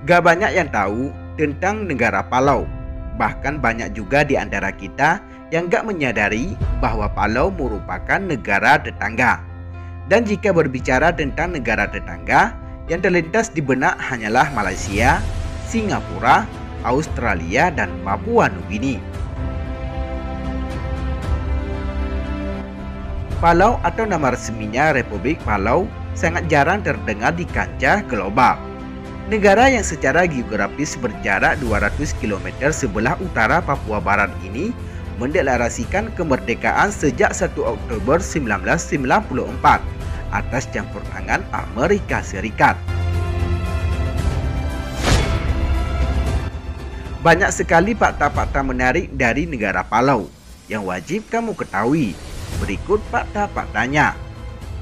Gak banyak yang tahu tentang negara Palau. Bahkan banyak juga di antara kita yang gak menyadari bahwa Palau merupakan negara tetangga. Dan jika berbicara tentang negara tetangga, yang terlintas di benak hanyalah Malaysia, Singapura, Australia, dan Papua Nugini. Palau atau nama resminya Republik Palau sangat jarang terdengar di kancah global. Negara yang secara geografis berjarak 200 km sebelah utara Papua Barat ini mendeklarasikan kemerdekaan sejak 1 Oktober 1994 atas campur tangan Amerika Serikat. Banyak sekali fakta-fakta menarik dari negara Palau yang wajib kamu ketahui. Berikut fakta-faktanya.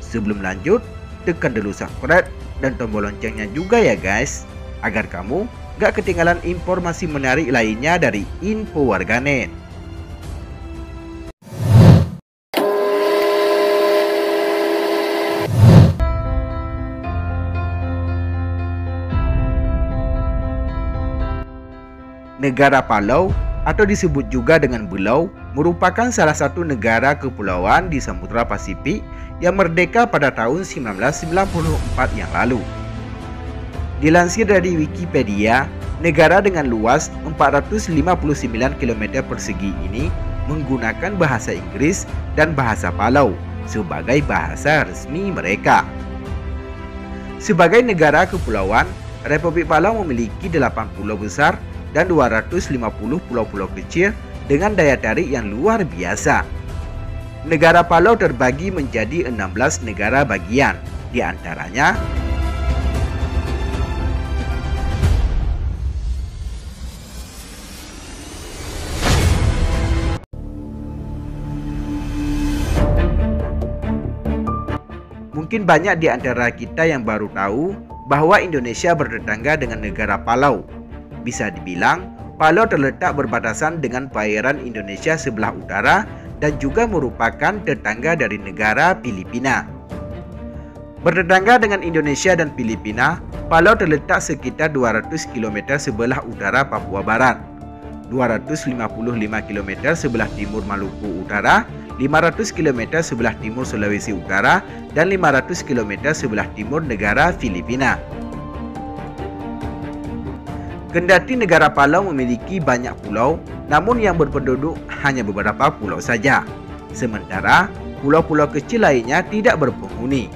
Sebelum lanjut, tekan dulu subscribe dan tombol loncengnya juga ya guys, agar kamu gak ketinggalan informasi menarik lainnya dari Info Warganet. Negara Palau atau disebut juga dengan Belau merupakan salah satu negara kepulauan di Samudra Pasifik yang merdeka pada tahun 1994 yang lalu. Dilansir dari Wikipedia, negara dengan luas 459 km persegi ini menggunakan bahasa Inggris dan bahasa Palau sebagai bahasa resmi mereka. Sebagai negara kepulauan, Republik Palau memiliki 8 pulau besar dan 250 pulau-pulau kecil dengan daya tarik yang luar biasa. Negara Palau terbagi menjadi 16 negara bagian, di antaranya mungkin banyak di antara kita yang baru tahu bahwa Indonesia bertetangga dengan negara Palau. Bisa dibilang, Palau terletak berbatasan dengan perairan Indonesia sebelah utara dan juga merupakan tetangga dari negara Filipina. Bertetangga dengan Indonesia dan Filipina, Palau terletak sekitar 200 km sebelah utara Papua Barat, 255 km sebelah timur Maluku Utara, 500 km sebelah timur Sulawesi Utara, dan 500 km sebelah timur negara Filipina. Kendati negara Palau memiliki banyak pulau, namun yang berpenduduk hanya beberapa pulau saja. Sementara pulau-pulau kecil lainnya tidak berpenghuni.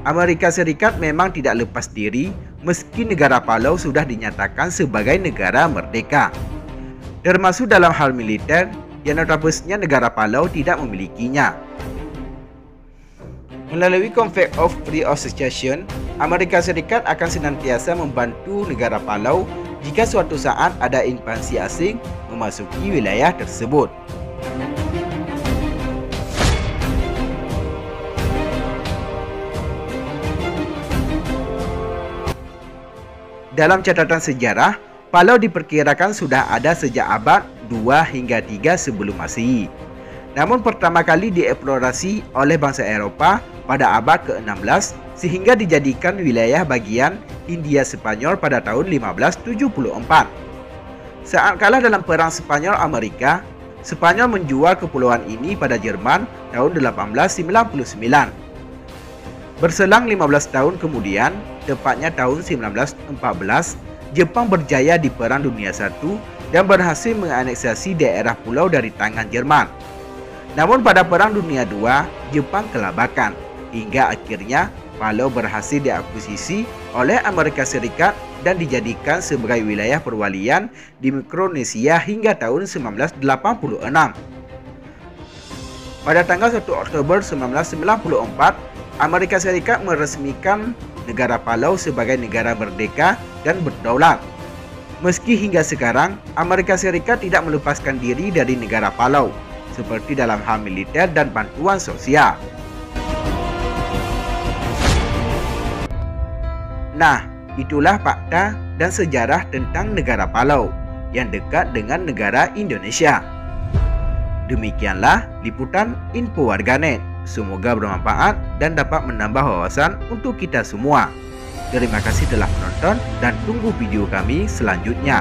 Amerika Serikat memang tidak lepas diri meski negara Palau sudah dinyatakan sebagai negara merdeka. Termasuk dalam hal militer, yang notabene negara Palau tidak memilikinya. Melalui Compact of Free Association, Amerika Serikat akan senantiasa membantu negara Palau jika suatu saat ada invasi asing memasuki wilayah tersebut. Dalam catatan sejarah, Palau diperkirakan sudah ada sejak abad 2 hingga 3 sebelum Masehi. Namun pertama kali dieksplorasi oleh bangsa Eropa pada abad ke-16 sehingga dijadikan wilayah bagian Hindia Spanyol pada tahun 1574. Saat kalah dalam perang Spanyol-Amerika, Spanyol menjual kepulauan ini pada Jerman tahun 1899. Berselang 15 tahun kemudian, tepatnya tahun 1914, Jepang berjaya di Perang Dunia I dan berhasil menganeksasi daerah pulau dari tangan Jerman. Namun pada Perang Dunia II, Jepang kelabakan, hingga akhirnya Palau berhasil diakuisisi oleh Amerika Serikat dan dijadikan sebagai wilayah perwalian di Mikronesia hingga tahun 1986. Pada tanggal 1 Oktober 1994, Amerika Serikat meresmikan negara Palau sebagai negara merdeka dan berdaulat. Meski hingga sekarang, Amerika Serikat tidak melepaskan diri dari negara Palau, seperti dalam hal militer dan bantuan sosial. Nah, itulah fakta dan sejarah tentang negara Palau yang dekat dengan negara Indonesia. Demikianlah liputan info warganet. Semoga bermanfaat dan dapat menambah wawasan untuk kita semua. Terima kasih telah menonton dan tunggu video kami selanjutnya.